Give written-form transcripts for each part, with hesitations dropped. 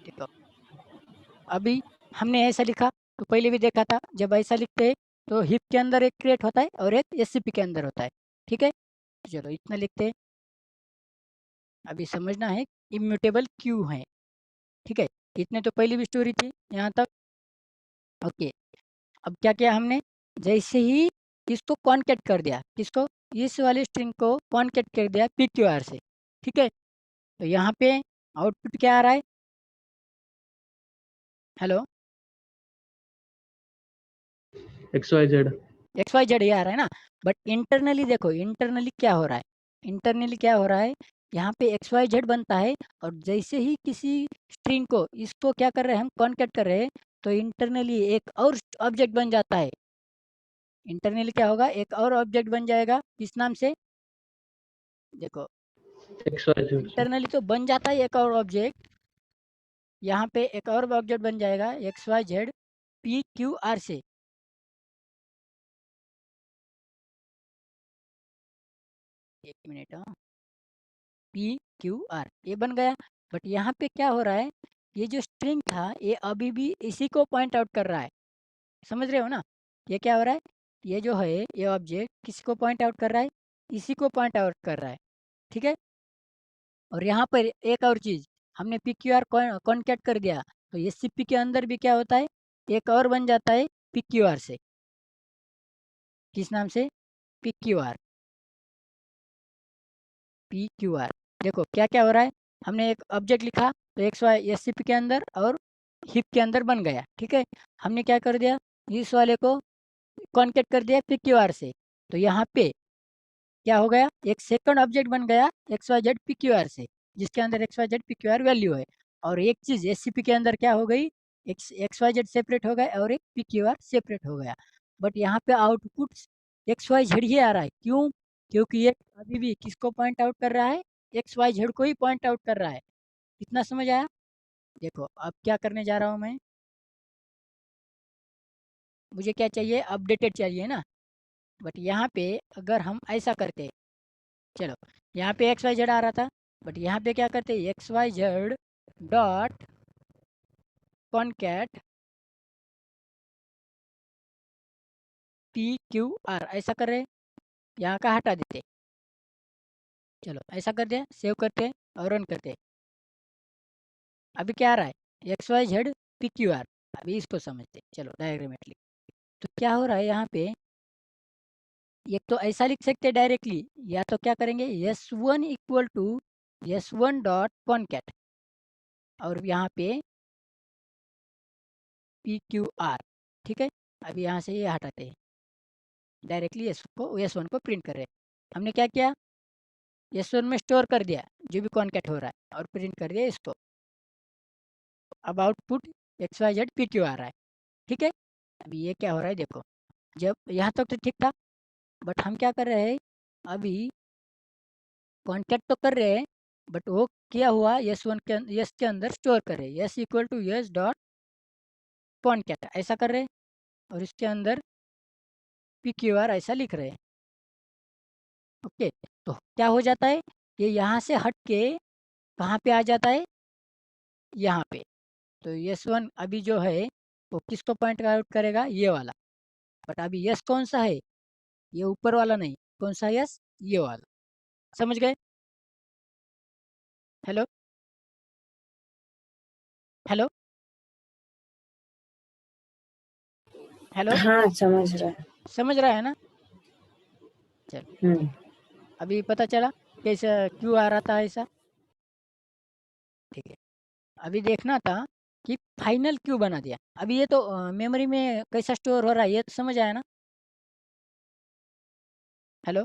देखो अभी हमने ऐसा लिखा तो पहले भी देखा था, जब ऐसा लिखते हैं तो हिप के अंदर एक क्रिएट होता है और एक एससीपी के अंदर होता है। ठीक है, चलो इतना लिखते हैं। अभी समझना है इम्यूटेबल क्यों है। ठीक है, इतने तो पहली भी स्टोरी थी यहाँ तक। ओके, अब क्या किया हमने, जैसे ही इसको कॉन्केट कर दिया, किसको, इस वाले स्ट्रिंग को कॉन्केट कर दिया PQR से। ठीक है, तो यहाँ पे आउटपुट क्या आ रहा है, हेलो, XYZ XYZ ये आ रहा है ना। बट इंटरनली देखो, इंटरनली क्या हो रहा है, इंटरनली क्या हो रहा है, यहाँ पे XYZ बनता है और जैसे ही किसी स्ट्रिंग को इसको क्या कर रहे हैं हम, कॉन्केट कर रहे हैं, तो इंटरनली एक और ऑब्जेक्ट बन जाता है। इंटरनली क्या होगा, एक और ऑब्जेक्ट बन जाएगा, किस नाम से, देखो XYZ से। इंटरनली तो बन जाता है एक और ऑब्जेक्ट, यहाँ पे एक और ऑब्जेक्ट बन जाएगा XYZ PQR से। एक मिनट, हाँ, PQR ये बन गया। बट यहाँ पे क्या हो रहा है, ये जो स्ट्रिंग था ये अभी भी इसी को पॉइंट आउट कर रहा है, समझ रहे हो ना। ये क्या हो रहा है, ये जो है ये ऑब्जेक्ट किसको पॉइंट आउट कर रहा है, इसी को पॉइंट आउट कर रहा है। ठीक है, और यहाँ पर एक और चीज़, हमने PQR कॉन्केट कर दिया, तो SCP के अंदर भी क्या होता है, एक और बन जाता है PQR से, किस नाम से, PQR। देखो क्या क्या हो रहा है, हमने एक ऑब्जेक्ट लिखा तो XY SCP के अंदर और हिप के अंदर बन गया। ठीक है, हमने क्या कर दिया, इस वाले को कॉन्केट कर दिया PQR से, तो यहाँ पे क्या हो गया, एक सेकंड ऑब्जेक्ट बन गया XYZ PQR से, जिसके अंदर XYZ PQR वैल्यू है। और एक चीज़ SCP के अंदर क्या हो गई, XYZ सेपरेट हो गया और एक PQR सेपरेट हो गया। बट यहाँ पे आउटपुट XYZ ही आ रहा है, क्यों, क्योंकि ये अभी भी किसको पॉइंट आउट कर रहा है, XYZ को ही पॉइंट आउट कर रहा है। कितना समझ आया। देखो अब क्या करने जा रहा हूँ मैं, मुझे क्या चाहिए, अपडेटेड चाहिए ना। बट यहाँ पे अगर हम ऐसा करते, चलो यहाँ पे XYZ आ रहा था, बट यहाँ पे क्या करते, XYZ डॉट कॉन्कैट PQR ऐसा कर रहे, यहाँ का हटा देते। चलो ऐसा कर दिया, सेव करते और रन करते। अभी क्या आ रहा है, XYZ PQR। अभी इसको समझते, चलो डायग्रामेटिकली। तो क्या हो रहा है यहाँ पे, एक तो ऐसा लिख सकते डायरेक्टली, या तो क्या करेंगे, S1 equal to S1 dot concat और यहाँ पे PQR। ठीक है, अभी यहाँ से ये हटाते हैं, डायरेक्टली S1 को प्रिंट कर रहे हैं। हमने क्या किया, S1 में स्टोर कर दिया जो भी कॉन्कैट हो रहा है और प्रिंट कर दिया इसको। अब आउटपुट XYZ PQ आ रहा है। ठीक है, अभी ये क्या हो रहा है देखो, जब यहाँ तक तो ठीक था, बट हम क्या कर रहे हैं, अभी कॉन्कैट तो कर रहे हैं, बट वो क्या हुआ, S के अंदर स्टोर कर रहे हैं, S equal to S dot concat ऐसा कर रहे हैं, और इसके अंदर PQR ऐसा लिख रहे हैं। ओके, तो क्या हो जाता है, ये यहाँ से हट के कहाँ पे आ जाता है, यहाँ पे। तो S1 अभी जो है वो किसको पॉइंट आउट करेगा, ये वाला। बट अभी यस कौन सा है, ये ऊपर वाला नहीं, कौन सा यस, ये वाला। समझ गए, हेलो, हेलो, हेलो, हाँ समझ रहा है। समझ रहा है ना। चल, हम्म। अभी पता चला कैसा क्यों आ रहा था ऐसा। ठीक है, अभी देखना था कि फाइनल क्यों बना दिया। अभी ये तो मेमोरी में कैसा स्टोर हो रहा है ये तो समझ आया ना। हेलो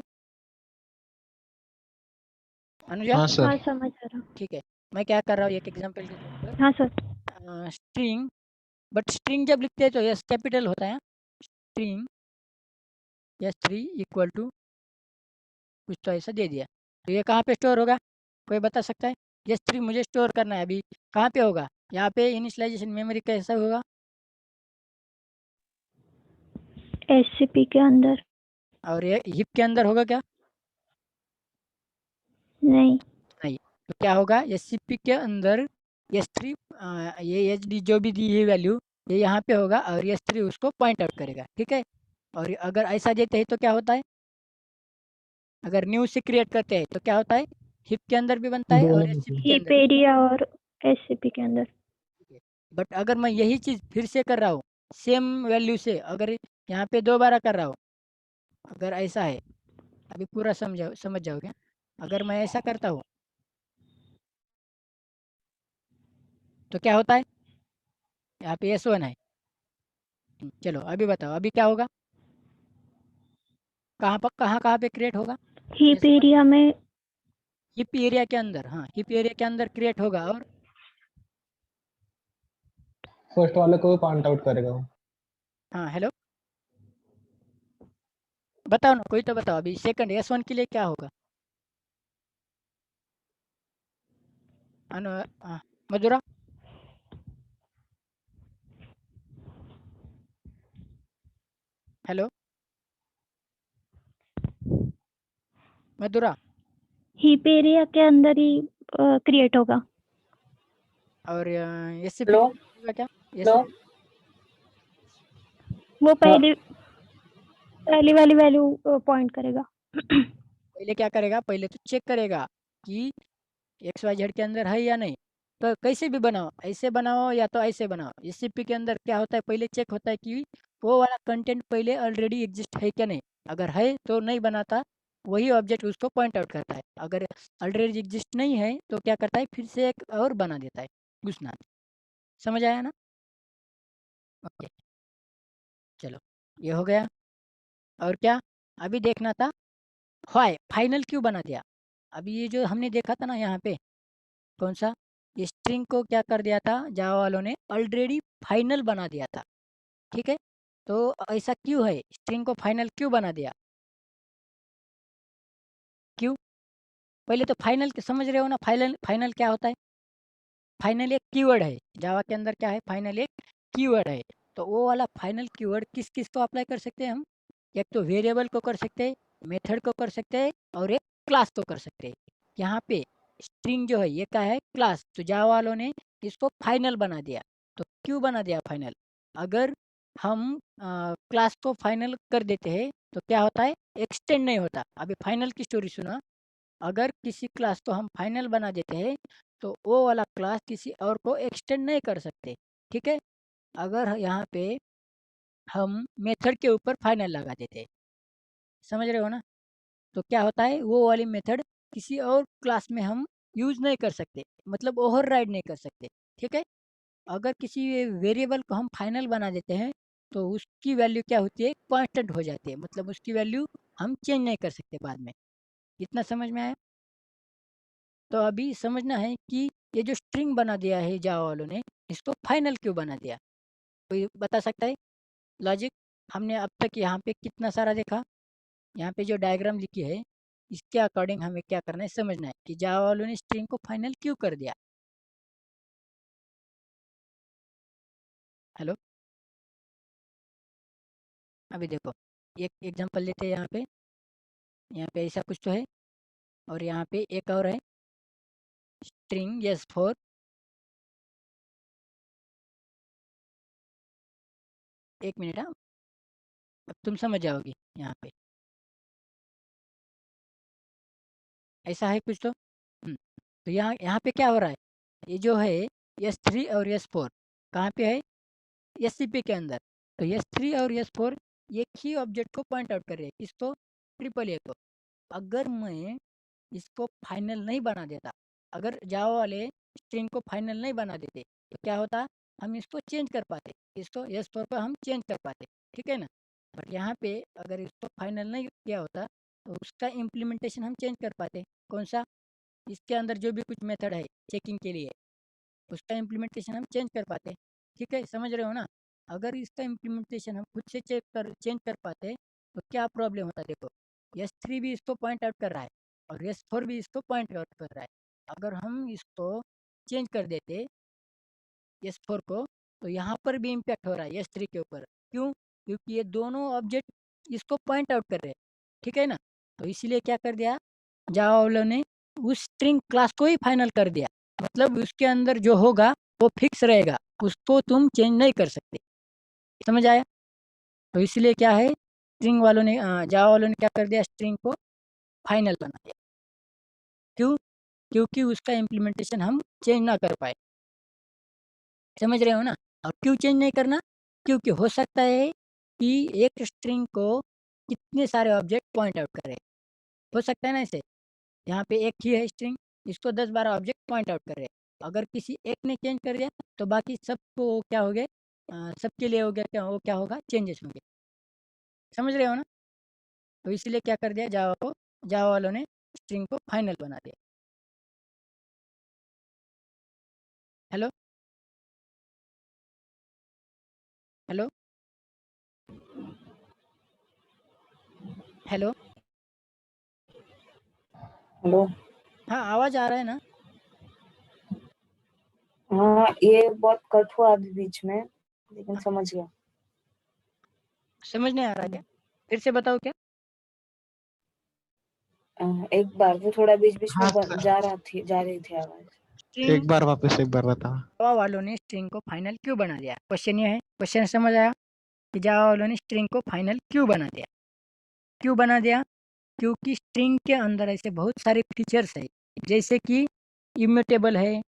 अनुजा, हाँ सर। हाँ समझ आ रहा। ठीक है, मैं क्या कर रहा हूँ एक एग्जांपल के तौर हाँ सर। पर, स्ट्रिंग, बट स्ट्रिंग जब लिखते हैं तो यस कैपिटल होता है, स्ट्रिंग S3 इक्वल टू कुछ तो ऐसा दे दिया, तो ये कहाँ पे स्टोर होगा, कोई बता सकता है। S3 मुझे स्टोर करना है, अभी कहाँ पे होगा, यहाँ पे इनिशियलाइजेशन मेमोरी कैसा होगा, SCP के अंदर। और ये हिप के अंदर होगा क्या, नहीं। नहीं, तो क्या होगा, SCP के अंदर S3 ये एच डी जो भी दी है वैल्यू ये यहाँ पे होगा और S3 उसको पॉइंट आउट करेगा, ठीक है। और अगर ऐसा देते हैं तो क्या होता है, अगर न्यू से क्रिएट करते हैं तो क्या होता है, हिप के अंदर भी बनता है और दोनों में SCP से। के हीप अंदर भी। एरिया और एससीपी के अंदर। बट अगर मैं यही चीज़ फिर से कर रहा हूँ सेम वैल्यू से, अगर यहाँ पे दोबारा कर रहा हूँ, अगर ऐसा है, अभी पूरा समझ जाओगे। अगर मैं ऐसा करता हूँ तो क्या होता है, यहाँ पे S1 है। चलो अभी बताओ अभी क्या होगा, कहाँ पे क्रिएट होगा, हीप S1 एरिया में हिप एरिया के अंदर, हाँ हिप एरिया के अंदर क्रिएट होगा। और फर्स्ट वाले को भी पॉइंट आउट करेगा वो। हाँ हेलो, बताओ ना कोई तो बताओ, अभी सेकंड S1 के लिए क्या होगा। मधुरा, हेलो मधुरा। हीप एरिया के अंदर ही क्रिएट होगा। और SCP हेलो होगा क्या, हेलो SCP वो पहली वाली वैल्यू पॉइंट करेगा। पहले क्या करेगा, पहले तो चेक करेगा कि XYZ के अंदर है या नहीं। तो कैसे भी बनाओ, ऐसे बनाओ या तो ऐसे बनाओ, SCP के अंदर क्या होता है, पहले चेक होता है कि वो वाला कंटेंट पहले ऑलरेडी एग्जिस्ट है क्या नहीं। अगर है तो नहीं बनाता, वही ऑब्जेक्ट उसको पॉइंट आउट करता है। अगर ऑलरेडी एग्जिस्ट नहीं है तो क्या करता है, फिर से एक और बना देता है घुसना। समझ आया ना, ओके चलो ये हो गया। और क्या अभी देखना था, वाई फाइनल क्यों बना दिया। अभी ये जो हमने देखा था ना यहाँ पे, कौन सा, ये स्ट्रिंग को क्या कर दिया था जावा वालों ने, ऑलरेडी फाइनल बना दिया था, ठीक है। तो ऐसा क्यों है, स्ट्रिंग को फाइनल क्यों बना दिया, क्यों। पहले तो फाइनल समझ रहे हो ना, फाइनल फाइनल क्या होता है, फाइनल एक कीवर्ड है जावा के अंदर, क्या है फाइनल एक कीवर्ड है। तो वो वाला फाइनल कीवर्ड किस किस को अप्लाई कर सकते हैं हम, एक तो वेरिएबल को कर सकते हैं, मेथड को कर सकते हैं और एक क्लास को कर सकते हैं। यहाँ पे स्ट्रिंग जो है ये क्या है, क्लास। तो जावा वालों ने इसको फाइनल बना दिया। तो क्यों बना दिया फाइनल, अगर हम क्लास को फाइनल कर देते हैं तो क्या होता है, एक्सटेंड नहीं होता। अभी फाइनल की स्टोरी सुना, अगर किसी क्लास को हम फाइनल बना देते हैं तो वो वाला क्लास किसी और को एक्सटेंड नहीं कर सकते, ठीक है। अगर यहाँ पे हम मेथड के ऊपर फाइनल लगा देते हैं, समझ रहे हो ना, तो क्या होता है, वो वाली मेथड किसी और क्लास में हम यूज नहीं कर सकते, मतलब ओवरराइड नहीं कर सकते, ठीक है। अगर किसी वेरिएबल को हम फाइनल बना देते हैं तो उसकी वैल्यू क्या होती है, कांस्टेंट हो जाती है, मतलब उसकी वैल्यू हम चेंज नहीं कर सकते बाद में। इतना समझ में आया। तो अभी समझना है कि ये जो स्ट्रिंग बना दिया है जावा वालों ने, इसको फाइनल क्यों बना दिया, कोई बता सकता है लॉजिक। हमने अब तक यहाँ पे कितना सारा देखा, यहाँ पे जो डायग्राम लिखी है इसके अकॉर्डिंग हमें क्या करना है, समझना है कि जावा वालों ने स्ट्रिंग को फाइनल क्यों कर दिया। हेलो, अभी देखो एक एग्जांपल लेते हैं, यहाँ पे ऐसा कुछ तो है और यहाँ पे एक और है स्ट्रिंग S4। एक मिनट, हाँ अब तुम समझ जाओगे। यहाँ पे ऐसा है कुछ तो, तो यहाँ यहाँ पे क्या हो रहा है, ये जो है S3 और S4 कहाँ पे है, SCP के अंदर। तो S3 और S4 एक ही ऑब्जेक्ट को पॉइंट आउट कर रहे हैं, किसको, ट्रिपल ए को। अगर मैं इसको फाइनल नहीं बना देता, अगर जावा वाले स्ट्रिंग को फाइनल नहीं बना देते तो क्या होता, हम इसको चेंज कर पाते, इसको S4 पर हम चेंज कर पाते, ठीक है ना। बट यहाँ पे अगर इसको फाइनल नहीं किया होता तो उसका इम्प्लीमेंटेशन हम चेंज कर पाते, कौन सा, इसके अंदर जो भी कुछ मेथड है चेकिंग के लिए उसका इम्प्लीमेंटेशन हम चेंज कर पाते, ठीक है, समझ रहे हो ना। अगर इसका इम्प्लीमेंटेशन हम खुद से चेंज कर पाते तो क्या प्रॉब्लम होता, देखो S3 भी इसको पॉइंट आउट कर रहा है और S4 भी इसको पॉइंट आउट कर रहा है। अगर हम इसको चेंज कर देते S4 को तो यहाँ पर भी इम्पैक्ट हो रहा है S3 के ऊपर, क्यों, क्योंकि ये दोनों ऑब्जेक्ट इसको पॉइंट आउट कर रहे हैं, ठीक है ना। तो इसीलिए क्या कर दिया जावा वालों ने, उस स्ट्रिंग क्लास को ही फाइनल कर दिया। मतलब उसके अंदर जो होगा वो फिक्स रहेगा, उसको तुम चेंज नहीं कर सकते। समझ आया? तो इसलिए क्या है, स्ट्रिंग वालों ने जावा वालों ने क्या कर दिया, स्ट्रिंग को फाइनल बना दिया। क्यों? क्योंकि उसका इम्प्लीमेंटेशन हम चेंज ना कर पाए। समझ रहे हो ना? और क्यों चेंज नहीं करना? क्योंकि हो सकता है कि एक स्ट्रिंग को कितने सारे ऑब्जेक्ट पॉइंट आउट करे। हो सकता है ना ऐसे, यहाँ पे एक ही है स्ट्रिंग, इसको 10-12 ऑब्जेक्ट पॉइंट आउट कर रहे हैं। अगर किसी एक ने चेंज कर दिया तो बाकी सबको क्या हो गए, सबके लिए हो गया, क्या होगा, चेंजेस होंगे। समझ रहे हो ना? तो इसीलिए क्या कर दिया जावा वालों ने स्ट्रिंग को फाइनल बना दिया। Hello hello hello. हेलो। हाँ, आवाज़ आ रहा है ना? हाँ, ये बहुत कट हुआ अभी बीच में, लेकिन समझ गया। समझ नहीं आ रहा क्या? फिर से बताओ क्या? एक बार वो थोड़ा बीच बीच में हाँ सर, जा रही थी आवाज। स्ट्रिंग एक बार वापस एक बार बता। जावा वालों ने स्ट्रिंग को फाइनल क्यों बना दिया? क्वेश्चन ये है। क्वेश्चन समझ आया कि जावा वालों ने स्ट्रिंग को फाइनल क्यों बना दिया? क्यों बना दिया? क्योंकि स्ट्रिंग के अंदर ऐसे बहुत सारे फीचर्स है, जैसे कि इम्यूटेबल है।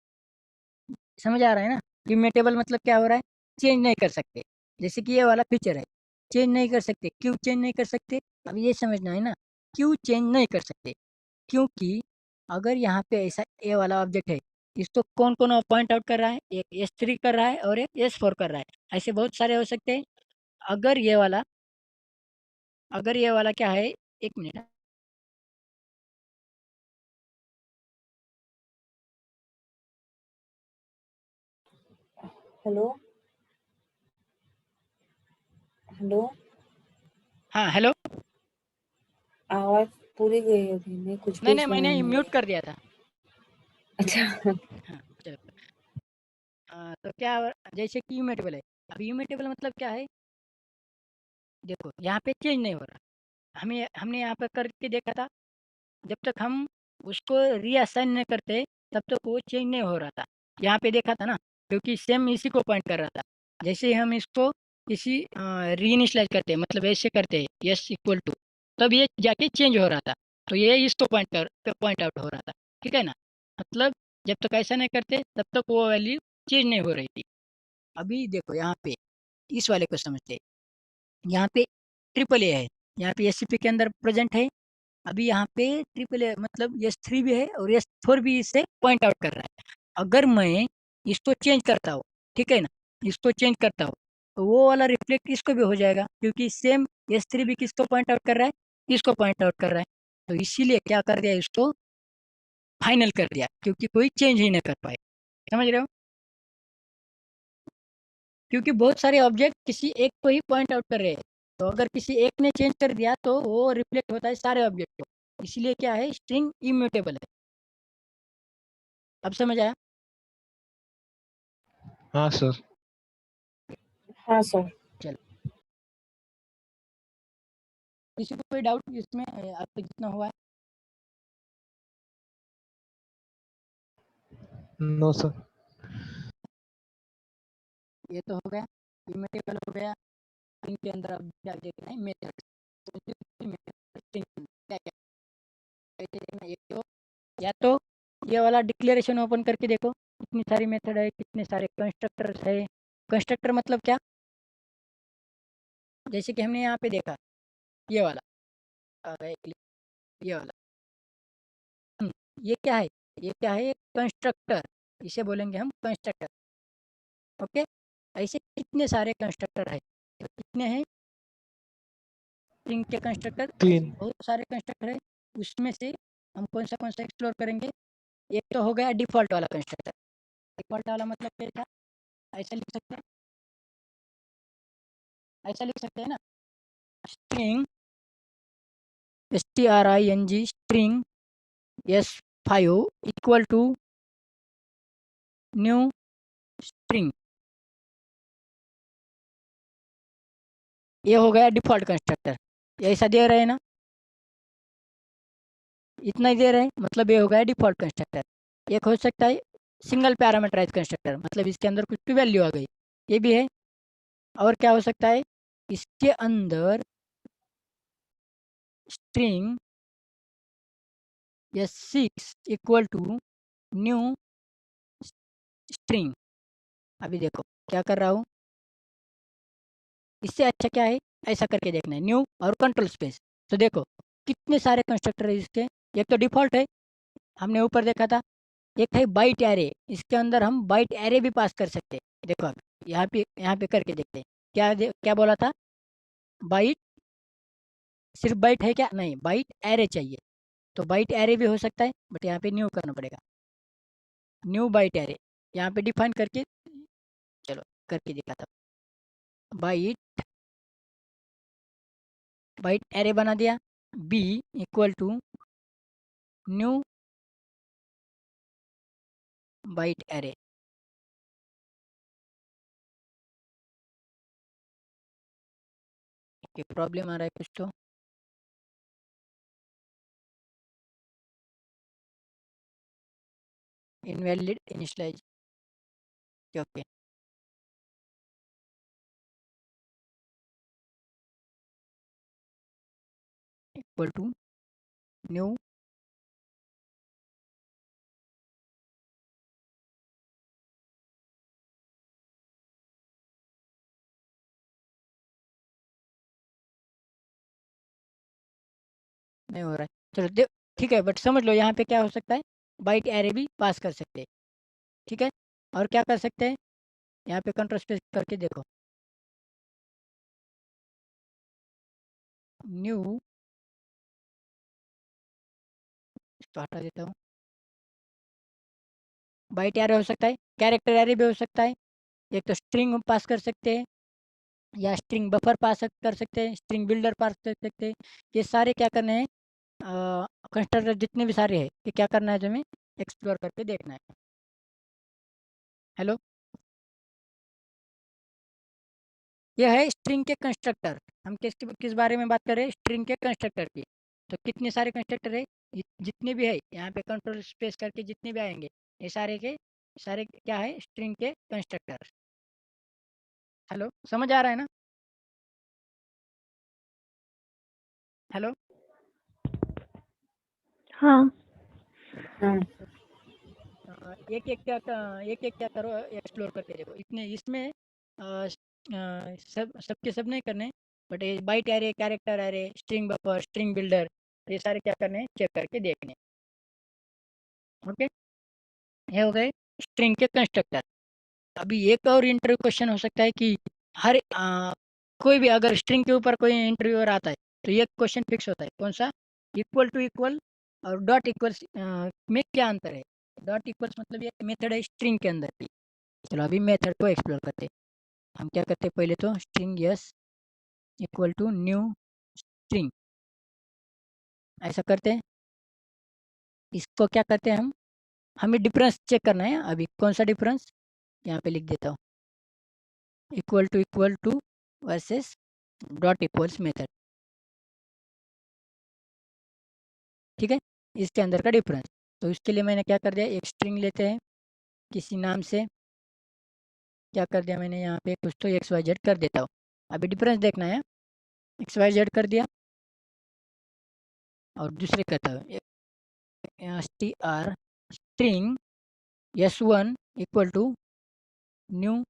समझ आ रहा है ना? इम्यूटेबल मतलब क्या हो रहा है, चेंज नहीं कर सकते। जैसे कि ये वाला फीचर है, चेंज नहीं कर सकते। क्यों चेंज नहीं कर सकते? अब ये समझना है ना, क्यों चेंज नहीं कर सकते। क्योंकि अगर यहाँ पे ऐसा ए वाला ऑब्जेक्ट है, इसको कौन कौन पॉइंट आउट कर रहा है, एक S3 कर रहा है और एक S4 कर रहा है। ऐसे बहुत सारे हो सकते हैं। अगर ये वाला अगर ये वाला क्या है, एक मिनट। Hello hello. हाँ हेलो। आवाज पूरी गई अभी, नहीं कुछ नहीं भी नहीं, सुनाई मैंने नहीं म्यूट दिया। कर दिया था। अच्छा। हाँ चलो। तो क्या जैसे कि इम्यूटेबल है। अब इम्यूटेबल मतलब क्या है, देखो यहाँ पे चेंज नहीं हो रहा। हमने यहाँ पर करके देखा था, जब तक हम उसको रीअसाइन नहीं करते तब तक वो चेंज नहीं हो रहा था। यहाँ पे देखा था ना, क्योंकि सेम इसी को पॉइंट कर रहा था। जैसे ही हम इसको किसी रीइनिशियलाइज करते हैं, मतलब ऐसे करते हैं यस इक्वल टू, तब ये जाके चेंज हो रहा था। तो ये इसको पॉइंट आउट हो रहा था। ठीक है ना? मतलब जब तक ऐसा नहीं करते तब तक वो वैल्यू चेंज नहीं हो रही थी। अभी देखो यहाँ पे इस वाले को समझते हैं। यहाँ पे ट्रिपल ए है, यहाँ पे SCP के अंदर प्रेजेंट है। अभी यहाँ पे ट्रिपल ए मतलब S3 भी है और S4 भी इससे पॉइंट आउट कर रहा है। अगर मैं इसको चेंज करता हूँ, ठीक है ना, इसको चेंज करता हूँ, तो वो वाला रिफ्लेक्ट इसको भी हो जाएगा, क्योंकि सेम S3 भी किसको पॉइंट आउट कर रहा है, इसको पॉइंट आउट कर रहा है। तो इसीलिए क्या कर दिया, इसको फाइनल कर दिया, क्योंकि कोई चेंज ही नहीं कर पाए। समझ रहे हो? क्योंकि बहुत सारे ऑब्जेक्ट किसी एक को ही पॉइंट आउट कर रहे हैं। तो अगर किसी एक ने चेंज कर दिया तो वो रिफ्लेक्ट होता है सारे ऑब्जेक्ट को। इसलिए क्या है, स्ट्रिंग इम्यूटेबल है। अब समझ आया? हाँ सर। हाँ सर। चलो, किसी को कोई डाउट इसमें आपको जितना हुआ है? No sir. ये तो हो गया, इम्यूटेबल हो गया। स्ट्रिंग के अंदर अब क्या देखना है, मेथड। क्या क्या कैसे देखना, एक तो या तो ये वाला डिक्लेरेशन ओपन करके देखो, कितनी सारी मेथड है, कितने सारे कंस्ट्रक्टर्स है। कंस्ट्रक्टर मतलब क्या, जैसे कि हमने यहाँ पे देखा, ये वाला ये वाला हम्म, ये क्या है, ये क्या है, कंस्ट्रक्टर। इसे बोलेंगे हम कंस्ट्रक्टर। ओके, ऐसे कितने सारे कंस्ट्रक्टर है, तो कितने हैं स्ट्रिंग के कंस्ट्रक्टर, ऐसे 3। बहुत सारे कंस्ट्रक्टर है। उसमें से हम कौन सा एक्सप्लोर करेंगे। एक तो हो गया डिफ़ॉल्ट वाला कंस्ट्रक्टर। डिफ़ॉल्ट वाला मतलब क्या था, ऐसा लिख सकते हैं, ऐसा लिख सकते हैं ना, string STRING string S5 equal to new string. ये हो गया डिफ़ॉल्ट कंस्ट्रक्टर। ये ऐसा दे रहे हैं ना, इतना ही दे रहे हैं, मतलब ये हो गया डिफ़ॉल्ट कंस्ट्रक्टर। एक हो सकता है सिंगल पैरामीटराइज कंस्ट्रक्टर, मतलब इसके अंदर कुछ भी वैल्यू आ गई, ये भी है। और क्या हो सकता है, इसके अंदर string S6 equal to new string. अभी देखो क्या कर रहा हूँ, इससे अच्छा क्या है, ऐसा करके देखना है, न्यू और कंट्रोल स्पेस। तो देखो कितने सारे कंस्ट्रक्टर है इसके। एक तो डिफ़ॉल्ट है, हमने ऊपर देखा था। एक है बाइट एरे, इसके अंदर हम बाइट एरे भी पास कर सकते हैं। देखो अब यहाँ पे करके देखते हैं। क्या बोला था, बाइट, सिर्फ बाइट है क्या, नहीं, बाइट एरे चाहिए। तो बाइट एरे भी हो सकता है, बट यहाँ पे न्यू करना पड़ेगा, न्यू बाइट एरे। यहाँ पे डिफाइन करके, चलो करके दिखाता हूँ। बाइट एरे बना दिया, B equal to new byte array. Problem आ रहा है कुछ तो, invalid initialize, okay. Equal to new नहीं हो रहा है, चलो ठीक है, बट समझ लो यहाँ पे क्या हो सकता है, बाइट एरे भी पास कर सकते हैं, ठीक है। और क्या कर सकते हैं, यहाँ पे कंट्रोल स्पेस करके देखो, न्यू, इसको हटा देता हूँ। बाइट एरे हो सकता है, कैरेक्टर एरे भी हो सकता है। एक तो स्ट्रिंग पास कर सकते हैं, या स्ट्रिंग बफर पास कर सकते हैं, स्ट्रिंग बिल्डर पास कर सकते हैं। ये सारे क्या करने हैं, कंस्ट्रक्टर जितने भी सारे हैं, ये क्या करना है, जो हमें एक्सप्लोर करके देखना है। हेलो, यह है स्ट्रिंग के कंस्ट्रक्टर। हम किस बारे में बात कर रहे हैं, स्ट्रिंग के कंस्ट्रक्टर की। तो कितने सारे कंस्ट्रक्टर है, जितने भी है यहाँ पे कंट्रोल स्पेस करके जितने भी आएंगे, ये सारे के सारे क्या है, स्ट्रिंग के कंस्ट्रक्टर। हेलो, समझ आ रहा है ना। हेलो, हाँ। हाँ एक एक क्या करो, एक्सप्लोर करके देखो। इतने इसमें सबके सब नहीं करने, बट ये byte array, character array, string buffer, string builder, ये सारे क्या करने हैं, चेक करके देखने। ओके, ये हो गए स्ट्रिंग के कंस्ट्रक्टर। अभी एक और इंटरव्यू क्वेश्चन हो सकता है कि हर कोई भी अगर स्ट्रिंग के ऊपर कोई इंटरव्यूअर आता है, तो ये क्वेश्चन फिक्स होता है, कौन सा, इक्वल टू इक्वल और डॉट इक्वल्स में क्या अंतर है। डॉट इक्वल्स मतलब ये मेथड है स्ट्रिंग के अंदर की। चलो अभी मेथड को एक्सप्लोर करते हैं। हम क्या करते हैं, पहले तो string S equal to new string, ऐसा करते हैं। इसको क्या करते हैं, हमें डिफरेंस चेक करना है। अभी कौन सा डिफरेंस, यहाँ पे लिख देता हूँ, equal to versus dot equals method, ठीक है, इसके अंदर का डिफरेंस। तो इसके लिए मैंने क्या कर दिया, एक स्ट्रिंग लेते हैं किसी नाम से, क्या कर दिया मैंने यहाँ पे कुछ तो XYZ कर देता हूँ। अभी डिफरेंस देखना है, XYZ कर दिया, और दूसरे करता हूँ string S1 equal to new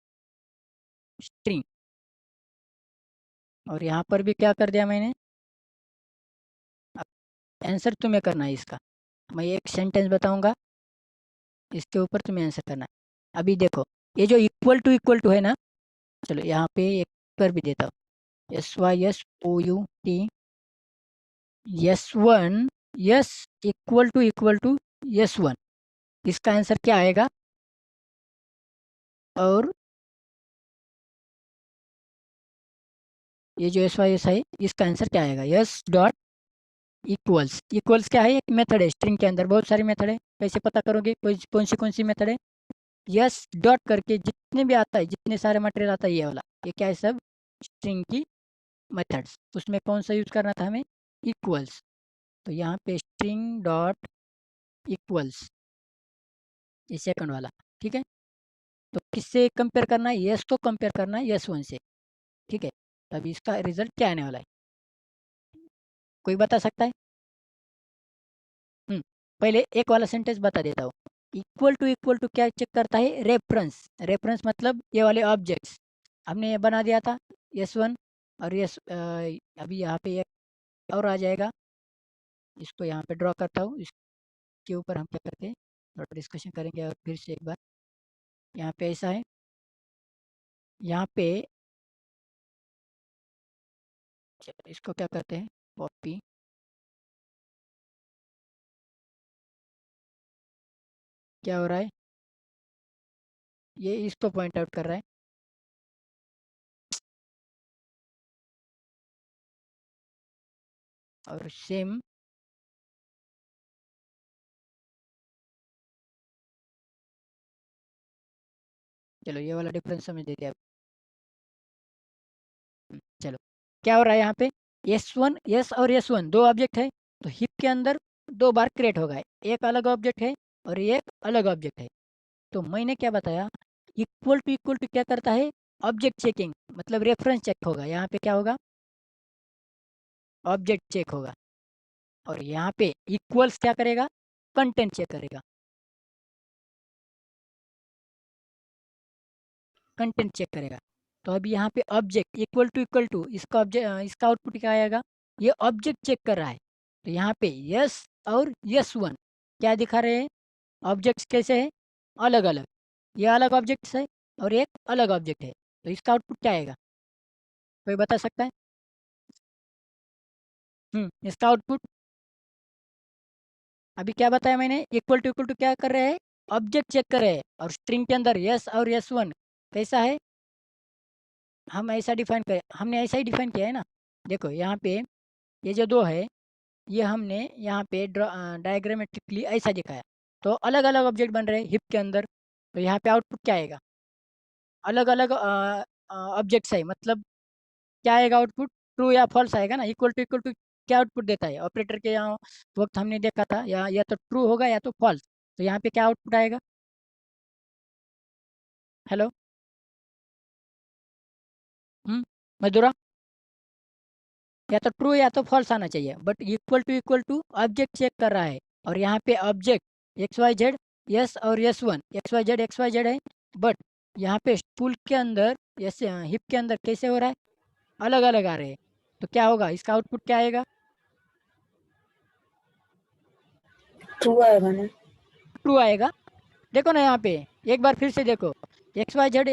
string. और यहाँ पर भी क्या कर दिया मैंने, आंसर तुम्हें करना है इसका। मैं एक सेंटेंस बताऊंगा, इसके ऊपर तुम्हें आंसर करना है। अभी देखो, ये जो इक्वल टू है ना, चलो यहाँ पे एक कर भी देता हूँ, SYSOUT S1 yes equal to S1, इसका आंसर क्या आएगा। और ये जो SYS है, इसका आंसर क्या आएगा, यस डॉट इक्वल्स क्या है, एक मेथड है स्ट्रिंग के अंदर, बहुत सारी मेथड है। कैसे पता करोगे कौन सी मेथड है, यस डॉट करके जितने भी आता है, जितने सारे मटेरियल आता है, ये वाला, ये क्या है, सब स्ट्रिंग की मेथड्स। उसमें कौन सा यूज करना था हमें, इक्वल्स। तो यहाँ पे स्ट्रिंग डॉट इक्वल्स, ये सेकंड वाला, ठीक है। तो किससे कंपेयर करना है, यस को कंपेयर करना है यस वन से, ठीक है। तो अभी इसका रिजल्ट क्या आने वाला है, कोई बता सकता है? पहले एक वाला सेंटेंस बता देता हूँ। इक्वल टू क्या चेक करता है, रेफरेंस। रेफरेंस मतलब ये वाले ऑब्जेक्ट्स हमने ये बना दिया था, यस वन और यस, अभी यहाँ पे एक और आ जाएगा, इसको यहाँ पे ड्रॉ करता हूँ। इसके ऊपर हम क्या करते हैं, थोड़ा डिस्कशन करेंगे और फिर से एक बार। यहाँ पे ऐसा है, यहाँ पे चलो इसको क्या करते हैं, कॉपी। क्या हो रहा है, ये इसको पॉइंट आउट कर रहा है, और सेम चलो ये वाला डिफरेंस समझ देते हैं अब। चलो क्या हो रहा है यहाँ पे, एस वन एस और एस वन दो ऑब्जेक्ट है, तो हिप के अंदर दो बार क्रिएट होगा, एक अलग ऑब्जेक्ट है और एक अलग ऑब्जेक्ट है। तो मैंने क्या बताया, इक्वल टू क्या करता है, ऑब्जेक्ट चेकिंग, मतलब रेफरेंस चेक होगा, यहाँ पे क्या होगा, ऑब्जेक्ट चेक होगा। और यहाँ पे इक्वल्स क्या करेगा, कंटेंट चेक करेगा, कंटेंट चेक करेगा। तो अभी यहाँ पे ऑब्जेक्ट इक्वल टू इसका ऑब्जेक्ट, इसका आउटपुट क्या आएगा, ये ऑब्जेक्ट चेक कर रहा है। तो यहाँ पे यस और यस वन क्या दिखा रहे हैं, ऑब्जेक्ट्स कैसे हैं, अलग अलग, ये अलग ऑब्जेक्ट्स है और एक अलग ऑब्जेक्ट है। तो इसका आउटपुट क्या आएगा, कोई बता सकता है? इसका आउटपुट अभी क्या बताया मैंने, इक्वल टू क्या कर रहे हैं, ऑब्जेक्ट चेक कर रहे हैं, और स्ट्रिंग के अंदर यस और यस वन कैसा है, हम ऐसा डिफाइन करें, हमने ऐसा ही डिफाइन किया है ना। देखो यहाँ पे ये जो दो है, ये हमने यहाँ पे डायग्रामेटिकली ऐसा दिखाया, तो अलग अलग ऑब्जेक्ट बन रहे हैं हिप के अंदर। तो यहाँ पे आउटपुट क्या आएगा, अलग अलग ऑब्जेक्ट्स है, मतलब क्या आएगा आउटपुट, ट्रू या फॉल्स आएगा ना। इक्वल टू क्या आउटपुट देता है, ऑपरेटर के यहाँ वक्त हमने देखा था, या तो ट्रू होगा या तो फॉल्स। तो यहाँ पे क्या आउटपुट आएगा, हेलो, मधुरा, या तो ट्रू या तो फॉल्स आना चाहिए, but equal to object check कर रहा है। और यहाँ पे object X Y Z s और s one X Y Z है, बट यहाँ पे स्पूल के अंदर यस हिप के अंदर कैसे हो रहा है, अलग अलग आ रहे हैं। तो क्या होगा, इसका आउटपुट क्या आएगा, ट्रू आएगा ना। ट्रू आएगा। देखो ना यहाँ पे एक बार फिर से देखो, एक्स वाई जेड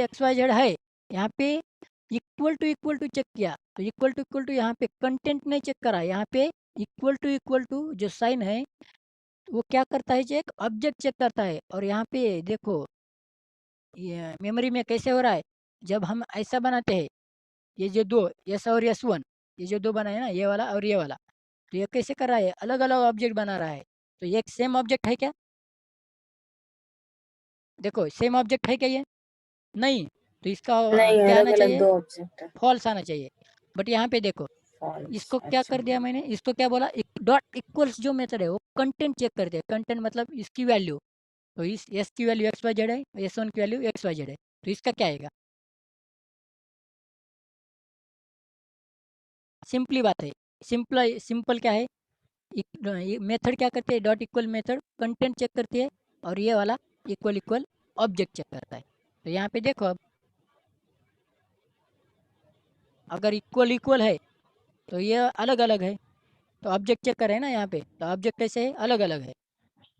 है, यहाँ पे इक्वल टू चेक किया, तो इक्वल टू यहाँ पे कंटेंट नहीं चेक करा, यहाँ पे इक्वल टू जो साइन है वो क्या करता है, चेक ऑब्जेक्ट चेक करता है। और यहाँ पे देखो ये मेमोरी में कैसे हो रहा है, जब हम ऐसा बनाते हैं, ये जो दो यस और यस वन, ये जो दो बनाए ना, ये वाला और ये वाला, तो ये कैसे कर रहा है, अलग अलग ऑब्जेक्ट बना रहा है। तो ये एक सेम ऑब्जेक्ट है क्या, देखो सेम ऑब्जेक्ट है क्या ये, नहीं। तो इसका नहीं, क्या अलग आना अलग चाहिए, दो ऑब्जेक्ट है। फॉल्स आना चाहिए। बट यहाँ पे देखो, फॉल्स, इसको क्या अच्छा। कर दिया मैंने, इसको क्या बोला, डॉट इक्वल्स जो मेथड है वो कंटेंट चेक कर दिया, कंटेंट मतलब इसकी वैल्यू। तो इस एस की वैल्यू एक्स वाई जेड है, एस वन की वैल्यू एक्स वाई जेड है, तो इसका क्या आएगा, सिंपली बात है, सिंपल क्या है, मेथड क्या करते हैं, dot equal method content check करती है, और ये वाला इक्वल ऑब्जेक्ट चेक करता है। तो यहाँ पे देखो अब, अगर इक्वल है तो ये अलग अलग है, तो ऑब्जेक्ट चेक कर रहे हैं ना यहाँ पे, तो ऑब्जेक्ट कैसे है, अलग अलग है।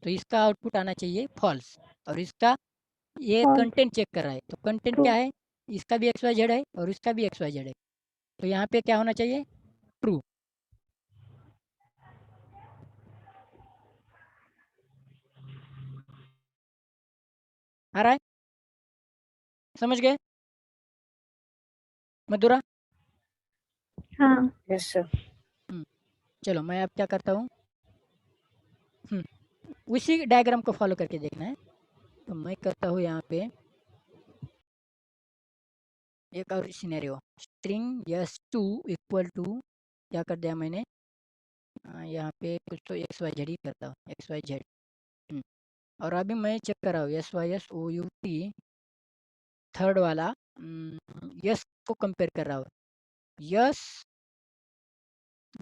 तो इसका आउटपुट आना चाहिए फॉल्स, और इसका ये फॉल्स। कंटेंट चेक कर रहा है, तो कंटेंट ट्रू। क्या है, इसका भी एक्स वाई जेड है और इसका भी एक्स वाई जेड है। तो यहाँ पे क्या होना चाहिए, ट्रू। आ रहा है, समझ गए मधुरा? हाँ। Yes sir. हम्म, चलो मैं अब क्या करता हूँ, उसी डायग्राम को फॉलो करके देखना है। तो मैं करता हूँ यहाँ पे एक और scenario, string S two equal to, क्या कर दिया मैंने, यहाँ पे कुछ तो एक्स वाई जेड ही करता हूँ, एक्स वाई जेड। और अभी मैं चेक कर रहा हूँ SYSOUT थर्ड वाला यस को कंपेयर कर रहा हूँ। यस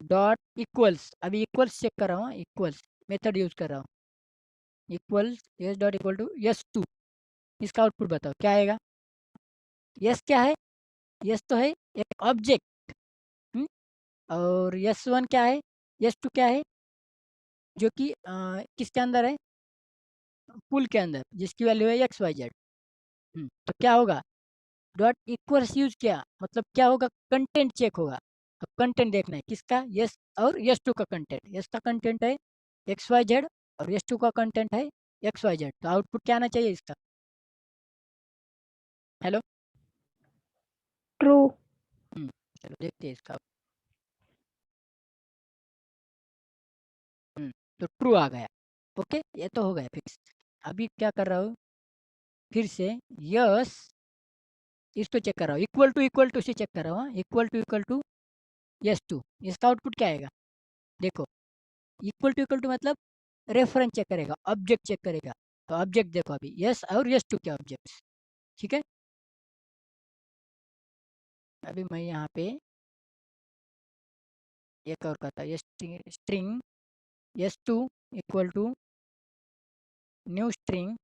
डॉट इक्वल्स, अभी इक्वल्स चेक कर रहा हूँ, इक्वल्स मेथड यूज कर रहा हूँ। Equals s dot equal to यस2, इसका आउटपुट बताओ क्या आएगा। यस क्या है, यस तो है एक ऑब्जेक्ट, और यस1 क्या है, यस2 क्या है, जो कि किसके अंदर है, पुल के अंदर, जिसकी वैल्यू है XYZ। तो क्या होगा, डॉट इक्वल्स यूज किया मतलब क्या होगा, कंटेंट चेक होगा। अब कंटेंट देखना है किसका, यस और यस2 का कंटेंट। यस का कंटेंट है XYZ और यस2 का कंटेंट है XYZ, तो आउटपुट क्या आना चाहिए इसका। Hello, true. चलो देखते हैं इसका। तो ट्रू आ गया। ओके, ये तो हो गया फिक्स। अभी क्या कर रहा हूँ, फिर से यस इसको चेक कर रहा हूँ, इक्वल टू से चेक कर रहा हूँ, इक्वल टू यस2, इसका आउटपुट क्या आएगा देखो। इक्वल टू मतलब रेफरेंस चेक करेगा, ऑब्जेक्ट चेक करेगा। तो ऑब्जेक्ट देखो अभी यस और यस2 के ऑब्जेक्ट्स, ठीक है। अभी मैं यहाँ पे एक और करता हूँ, स्ट्रिंग यस2 इक्वल टू न्यू स्ट्रिंग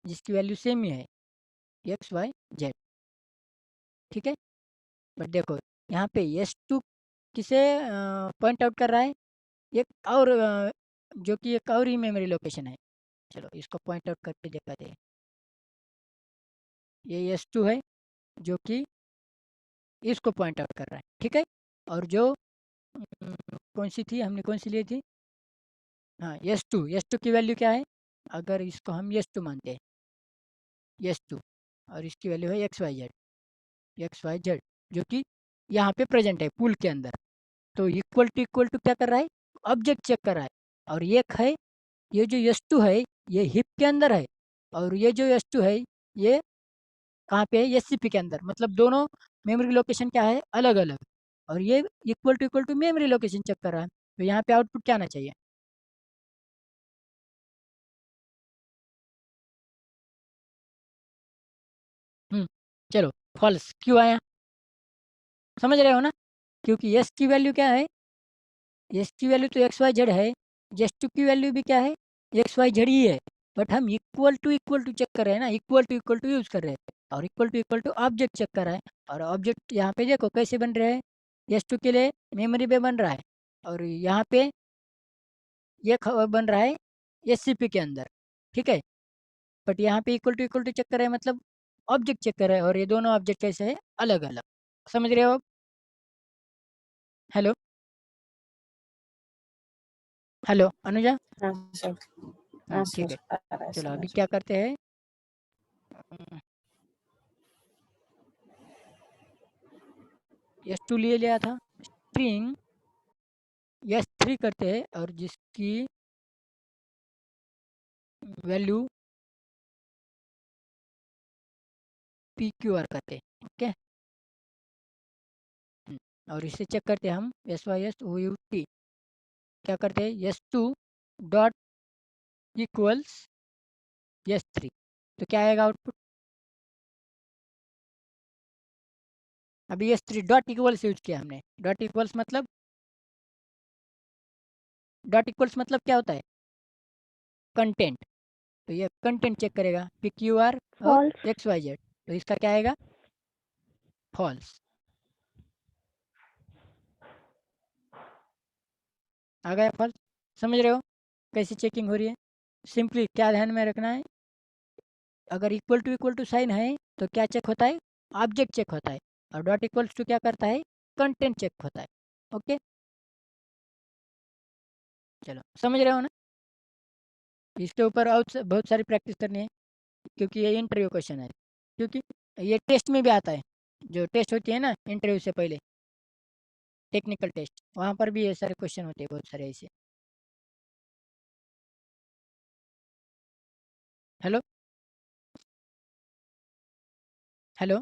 जिसकी वैल्यू सेम ही है XYZ, ठीक है। बट देखो यहाँ पे यस2 किसे पॉइंट आउट कर रहा है, एक और जो कि एक और ही मेमोरी लोकेशन है। चलो इसको पॉइंट आउट करके दिखाते हैं। ये S2 है जो कि इसको पॉइंट आउट कर रहा है, ठीक है। और जो कौन सी थी, हमने कौन सी ली थी, हाँ S2 की वैल्यू क्या है, अगर इसको हम S2 मानते हैं, S2 और इसकी वैल्यू है XYZ जो कि यहाँ पे प्रेजेंट है पूल के अंदर। तो इक्वल टू क्या कर रहा है, ऑब्जेक्ट चेक कर रहा है। और एक है ये जो S2 है ये हिप के अंदर है, और ये जो S2 है ये कहाँ पे है, SCP के अंदर। मतलब दोनों मेमोरी लोकेशन क्या है, अलग अलग। और ये equal to memory location check कर रहा है। तो यहाँ पे आउटपुट क्या आना चाहिए। हम्म चलो फॉल्स क्यों आया, समझ रहे हो ना। क्योंकि यस की वैल्यू क्या है, यस की वैल्यू तो XYZ है, यस2 की वैल्यू भी क्या है, XYZ ही है। बट हम इक्वल टू चेक कर रहे हैं ना, इक्वल टू यूज कर रहे हैं। और इक्वल टू ऑब्जेक्ट चेक कर रहा है। और ऑब्जेक्ट यहाँ पे देखो कैसे बन रहे हैं, यस2 के लिए मेमोरी पे बन रहा है, और यहाँ पे ये बन रहा है SCP के अंदर, ठीक है। बट यहाँ पे इक्वल टू चेक कर रहे हैं मतलब ऑब्जेक्ट चेक कर रहे हैं, और ये दोनों ऑब्जेक्ट कैसे है, अलग अलग। समझ रहे हो आप। Hello hello Anuja. हाँ सर, हाँ ठीक सर, है, आ रहा है चलो अभी समझ। क्या करते हैं, S2 लिए लिया था, स्ट्रिंग S3 करते हैं, और जिसकी वैल्यू PQR करते हैं, ओके। और इसे चेक करते हैं हम SYSOUT, क्या करते हैं, S2 डॉट इक्वल्स S3, तो क्या आएगा आउटपुट। अभी S3 डॉट इक्वल्स यूज किया हमने, डॉट इक्वल्स मतलब क्या होता है, कंटेंट। तो ये कंटेंट चेक करेगा PQR और फॉल्स। XYZ, तो इसका क्या आएगा, फॉल्स। आ गया फॉल्स। समझ रहे हो कैसी चेकिंग हो रही है। सिंपली क्या ध्यान में रखना है, अगर इक्वल टू साइन है तो क्या चेक होता है, ऑब्जेक्ट चेक होता है। और डॉट इक्वल्स टू क्या करता है, कंटेंट चेक होता है, ओके। चलो समझ रहे हो ना। इसके ऊपर और बहुत सारी प्रैक्टिस करनी है, क्योंकि ये इंटरव्यू क्वेश्चन है। क्योंकि ये टेस्ट में भी आता है, जो टेस्ट होती है ना इंटरव्यू से पहले, टेक्निकल टेस्ट, वहाँ पर भी ये सारे क्वेश्चन होते हैं बहुत सारे ऐसे। Hello hello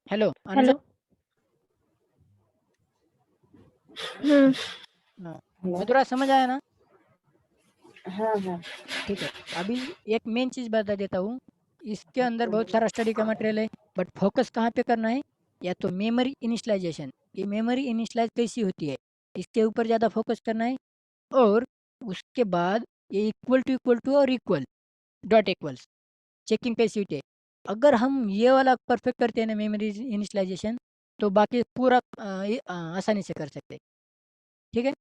hello Anuja. Hello. Hmm. हाँ, हेलो, मधुरा समझ आया ना। हाँ हाँ ठीक है। अभी एक मेन चीज़ बता देता हूँ, इसके अंदर बहुत सारा स्टडी का मटेरियल है, बट फोकस कहाँ पे करना है, या तो मेमोरी इनिशलाइजेशन, ये मेमोरी इनिशलाइज कैसी होती है, इसके ऊपर ज़्यादा फोकस करना है। और उसके बाद ये इक्वल टू और इक्वल डॉट इक्वल्स चेकिंग कैसी होती है। अगर हम ये वाला परफेक्ट करते हैं ना मेमोरी इनिशलाइजेशन, तो बाकी पूरा आसानी से कर सकते हैं। ठीक है।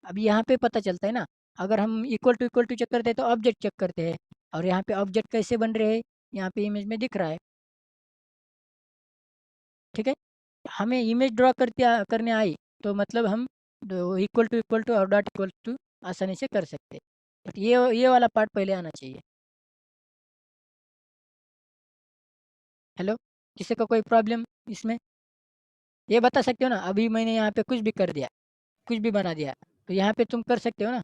अब यहाँ पे पता चलता है ना, अगर हम इक्वल टू चेक करते हैं तो ऑब्जेक्ट चेक करते हैं, और यहाँ पे ऑब्जेक्ट कैसे बन रहे हैं यहाँ पे इमेज में दिख रहा है। ठीक है। हमें इमेज ड्रॉ करने आई, तो मतलब हम इक्वल टू और डॉट इक्वल टू आसानी से कर सकते हैं। बट ये वाला पार्ट पहले आना चाहिए। हेलो, किसी का कोई प्रॉब्लम इसमें, ये बता सकते हो ना। अभी मैंने यहाँ पे कुछ भी कर दिया, कुछ भी बना दिया, तो यहाँ पे तुम कर सकते हो ना।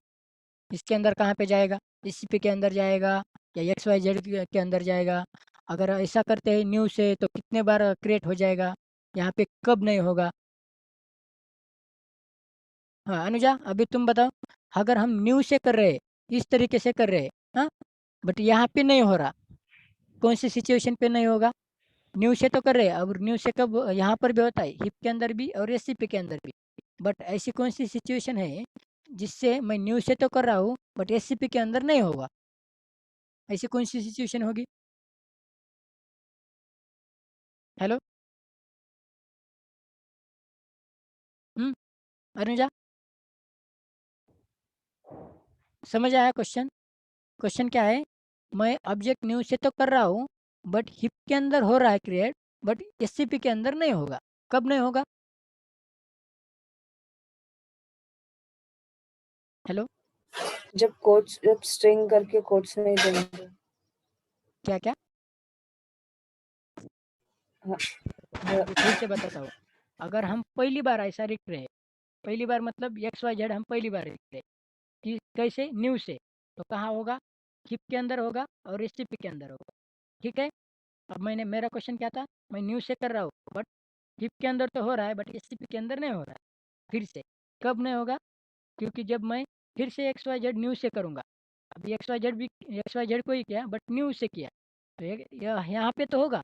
इसके अंदर कहाँ पे जाएगा, एससीपी के अंदर जाएगा या एक्स वाई जेड के अंदर जाएगा। अगर ऐसा करते हैं न्यू से, तो कितने बार क्रिएट हो जाएगा, यहाँ पे कब नहीं होगा। हाँ अनुजा, अभी तुम बताओ, अगर हम न्यू से कर रहे हैं, इस तरीके से कर रहे हैं, हाँ, बट यहाँ पे नहीं हो रहा, कौन सी सिचुएशन पे नहीं होगा। न्यू से तो कर रहे हैं, अब न्यू से कब यहाँ पर भी होता है, हिप के अंदर भी और एससीपी के अंदर भी। बट ऐसी कौन सी सिचुएशन है जिससे मैं न्यू से तो कर रहा हूँ बट एससीपी के अंदर नहीं होगा, ऐसी कौन सी सिचुएशन होगी। हेलो। अनुजा, समझ आया क्वेश्चन। क्वेश्चन क्या है, मैं ऑब्जेक्ट न्यू से तो कर रहा हूँ, बट हिप के अंदर हो रहा है क्रिएट, बट एससीपी के अंदर नहीं होगा, कब नहीं होगा। हेलो। जब स्ट्रिंग करके कोट्स नहीं देंगे। क्या क्या, हाँ, अभी फिर से बताता हूँ। अगर हम पहली बार ऐसा लिख रहे हैं, पहली बार मतलब एक्स वाई जेड हम पहली बार लिख रहे हैं कि कैसे, न्यू से, तो कहाँ होगा, हिप के अंदर होगा और एससीपी के अंदर होगा। ठीक है। अब मैंने, मेरा क्वेश्चन क्या था, मैं न्यू से कर रहा हूँ बट हिप के अंदर तो हो रहा है बट एससीपी के अंदर नहीं हो रहा है। फिर से कब नहीं होगा, क्योंकि जब मैं फिर से एक्स वाई जेड न्यू से करूँगा, अभी एक्स वाई जेड भी एक्स वाई जेड को ही किया बट न्यू से किया, तो यहाँ पे तो होगा,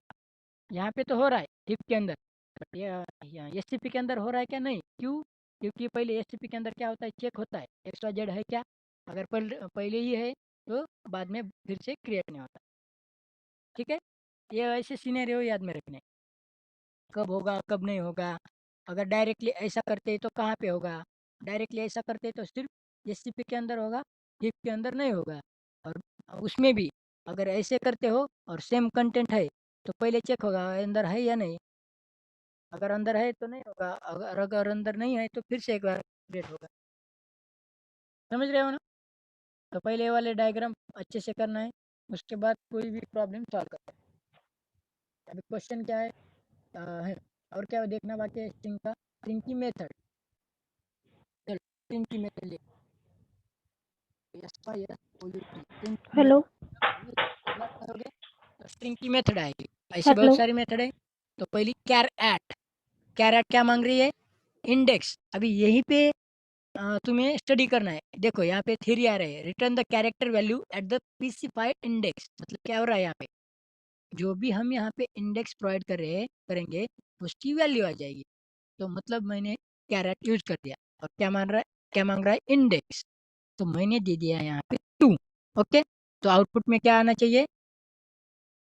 यहाँ पे तो हो रहा है हिप के अंदर, बट ये एससीपी के अंदर हो रहा है क्या, नहीं। क्यों, क्योंकि पहले एससीपी के अंदर क्या होता है, चेक होता है एक्स वाई जेड है क्या, अगर पहले ही है तो बाद में फिर से क्रिएट नहीं होता। ठीक है। ये ऐसे सिनेरियो याद में रखने, कब होगा कब नहीं होगा। अगर डायरेक्टली ऐसा करते तो कहाँ पे होगा, डायरेक्टली ऐसा करते तो सिर्फ एससीपी के अंदर होगा, हिप के अंदर नहीं होगा। और उसमें भी अगर ऐसे करते हो और सेम कंटेंट है, तो पहले चेक होगा अंदर है या नहीं, अगर अंदर है तो नहीं होगा, अगर अंदर नहीं है तो फिर से एक बार अपडेट होगा। समझ रहे हो ना। तो पहले ये वाले डायग्राम अच्छे से करना है, उसके बाद कोई भी प्रॉब्लम सॉल्व करना है। अभी क्वेश्चन क्या है और क्या देखना बाकी है, स्ट्रिंग का, स्ट्रिंग की मेथड। चलो स्ट्रिंग की मेथड ले, स्ट्रिंग हेलो करोगे तो स्ट्रिंग की मेथड आएगी। ऐसी बहुत हेलो सारी मेथड है। तो पहली कैर एट, कैर एट क्या मांग रही है, इंडेक्स। अभी यहीं पे तुम्हें स्टडी करना है। देखो यहाँ पे थ्योरी आ रहा है, return the character value at the specified index, मतलब क्या हो रहा है यहाँ पे, जो भी हम यहाँ पे इंडेक्स प्रोवाइड कर रहे हैं करेंगे उसकी वैल्यू आ जाएगी। तो मतलब मैंने कैरेट यूज कर दिया, और क्या मान रहा है, क्या मांग रहा है, इंडेक्स, तो मैंने दे दिया यहाँ पे 2। ओके। तो आउटपुट में क्या आना चाहिए,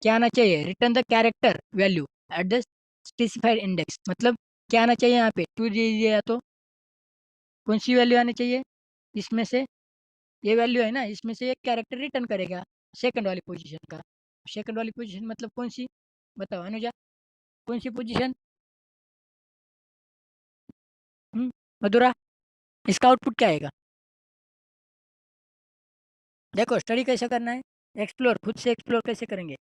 क्या आना चाहिए, return the character value at the specified index, मतलब क्या आना चाहिए, यहाँ पे 2 दे दिया तो कौन सी वैल्यू आनी चाहिए, इसमें से ये वैल्यू है ना, इसमें से एक कैरेक्टर रिटर्न करेगा सेकंड वाली पोजीशन का। सेकंड वाली पोजीशन मतलब कौन सी, बताओ अनुजा, कौन सी पोजीशन। मधुरा, इसका आउटपुट क्या आएगा। देखो स्टडी कैसे करना है, एक्सप्लोर, खुद से एक्सप्लोर कैसे करेंगे।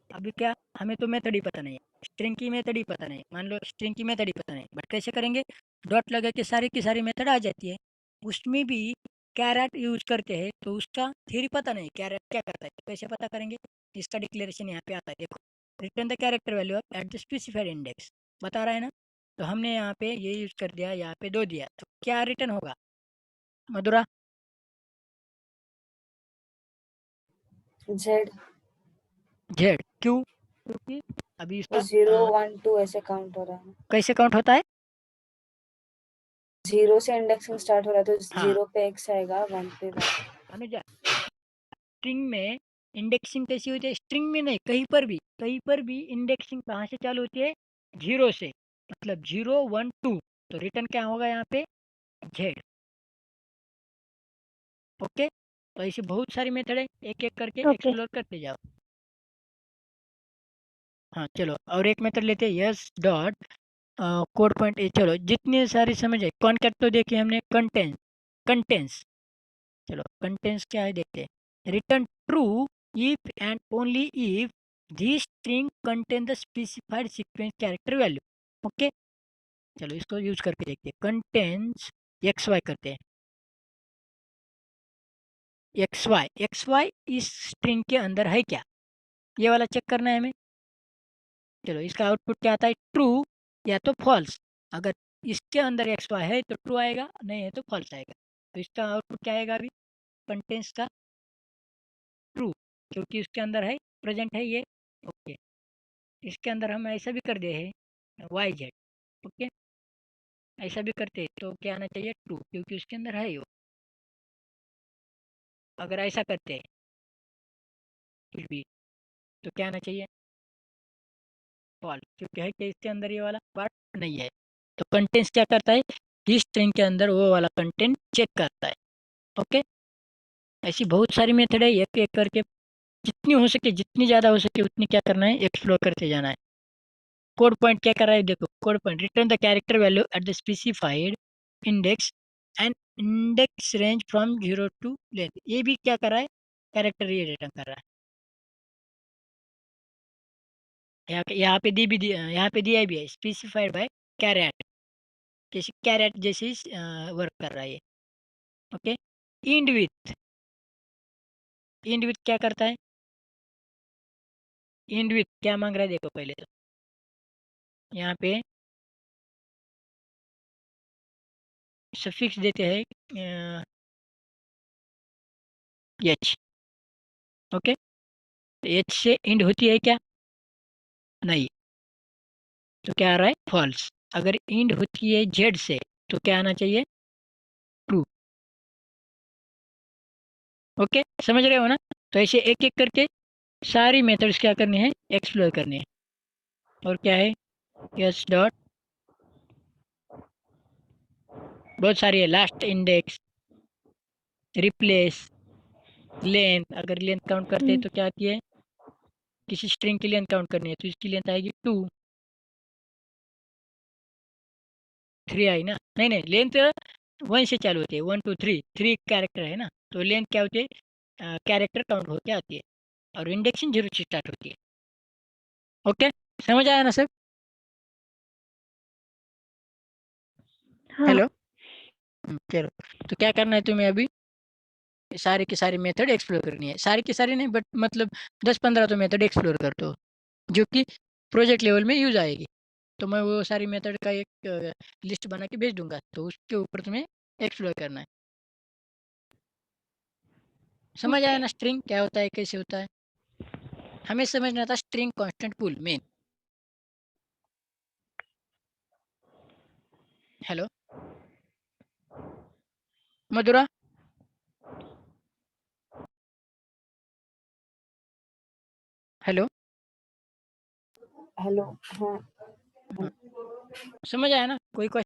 अभी क्या, हमें तो मेथड ही पता नहीं है, स्ट्रिंग की मेथड ही पता नहीं, मान लो स्ट्रिंग की मेथड ही पता नहीं, बट कैसे करेंगे, डॉट लगा के सारी की सारी मेथड आ जाती है। उसमें भी कैरेट यूज करते हैं तो उसका थ्योरी पता नहीं, कैरेट क्या करता है, तो कैसे पता करेंगे। इसका डिक्लेरेशन यहाँ पे आता है, देखो, return the character value at the specified index, बता रहा है ना। तो हमने यहाँ पे ये यूज कर दिया, यहाँ पे 2 दिया, तो क्या रिटर्न होगा मधुरा। जेड जेड क्यों? क्योंकि अभी इसका 0 1 2 ऐसे काउंट हो रहा है, कैसे काउंट होता है? 0 से इंडेक्सिंग स्टार्ट हो रहा है तो हाँ 0 पे x आएगा, 1 पे y। अनुजा, स्ट्रिंग में इंडेक्सिंग कैसी होती है? स्ट्रिंग में नहीं, कहीं पर भी इंडेक्सिंग कहाँ से चालू होती है? 0 से, मतलब 0 1 2, तो रिटर्न क्या होगा यहाँ पे? जेड। ओके, तो ऐसी बहुत सारी मेथड है, एक एक करके Okay. एक्सप्लोर करते जाओ। हाँ चलो, और एक मेथड लेते हैं, yes dot code point A. चलो जितनी सारी समझ है, कॉन्कैट तो देखिए हमने, कंटेंस, चलो कंटेंस क्या है देखते हैं। Return true if and only if this string contain the specified sequence character value. Okay, चलो इसको यूज करके देखते हैं। कंटेंस एक्स वाई करते हैं, एक्स वाई इस स्ट्रिंग के अंदर है क्या, ये वाला चेक करना है हमें। चलो इसका आउटपुट क्या आता है? ट्रू या तो फॉल्स। अगर इसके अंदर एक्स वाई है तो ट्रू आएगा, नहीं है तो फॉल्स आएगा। तो इसका आउटपुट क्या आएगा अभी कंटेंट्स का? ट्रू, क्योंकि इसके अंदर है, प्रेजेंट है ये। ओके, इसके अंदर हम ऐसा भी कर दे हैं वाई जेड। ओके, ऐसा भी करते हैं तो क्या आना चाहिए? ट्रू, क्योंकि उसके अंदर है वो। अगर ऐसा करते हैं फिर भी तो क्या आना चाहिए? फॉल्स, क्योंकि है कि इसके अंदर ये वाला पार्ट नहीं है। तो कंटेंट्स क्या करता है? इस स्ट्रिंग के अंदर वो वाला कंटेंट चेक करता है। ओके, ऐसी बहुत सारी मेथड है, एक एक करके जितनी हो सके, जितनी ज़्यादा हो सके उतनी क्या करना है? एक्सप्लोर करते जाना है। कोड पॉइंट क्या कर रहा है देखो, code point return the character value at the specified index and index range from 0 to length. ये भी क्या कर रहा है? कैरेक्टर ये रिटर्न कर रहा है। यहाँ पे दी भी यहाँ पे दिया भी है, स्पेसिफाइड बाय कैरेट, जैसे कैरेट जैसे वर्क कर रहा है ये। ओके, इंड विथ क्या करता है? इंड विथ क्या मांग रहा है देखो पहले तो, यहाँ पे सफिक्स देते हैं एच। ओके, एच से इंड होती है क्या? नहीं, तो क्या आ रहा है? फॉल्स। अगर इंड होती है जेड से तो क्या आना चाहिए? ट्रू। ओके, समझ रहे हो ना? तो ऐसे एक एक करके सारी मेथड्स क्या करनी है? एक्सप्लोर करनी है। और क्या है? यस डॉट, बहुत सारी है, लास्ट इंडेक्स, रिप्लेस, लेंथ। अगर लेंथ काउंट करते हैं तो क्या आती है? किसी स्ट्रिंग की लेंथ काउंट करनी है तो इसकी लेंथ आएगी 2 3 आई ना? नहीं नहीं, लेंथ 1 से चालू होती है, 1 2 3, 3 कैरेक्टर है ना, तो लेंथ क्या होती है? कैरेक्टर काउंट होके आती है, और इंडेक्सिंग 0 से स्टार्ट होती है। ओके, समझ आया ना सर? हाँ. हेलो, चलो, तो क्या करना है तुम्हें अभी? सारी की सारी मेथड एक्सप्लोर करनी है, सारी की सारी नहीं बट मतलब 10-15 तो मेथड एक्सप्लोर कर दो जो कि प्रोजेक्ट लेवल में यूज आएगी। तो मैं वो सारी मेथड का एक लिस्ट बना के भेज दूंगा, तो उसके ऊपर तुम्हें एक्सप्लोर करना है। समझ आया Okay. ना स्ट्रिंग क्या होता है, कैसे होता है? हमें समझना था स्ट्रिंग कांस्टेंट पूल मेन। Hello Madhura, hello, hello. हाँ हाँ, समझ आया ना? कोई क्वेश्चन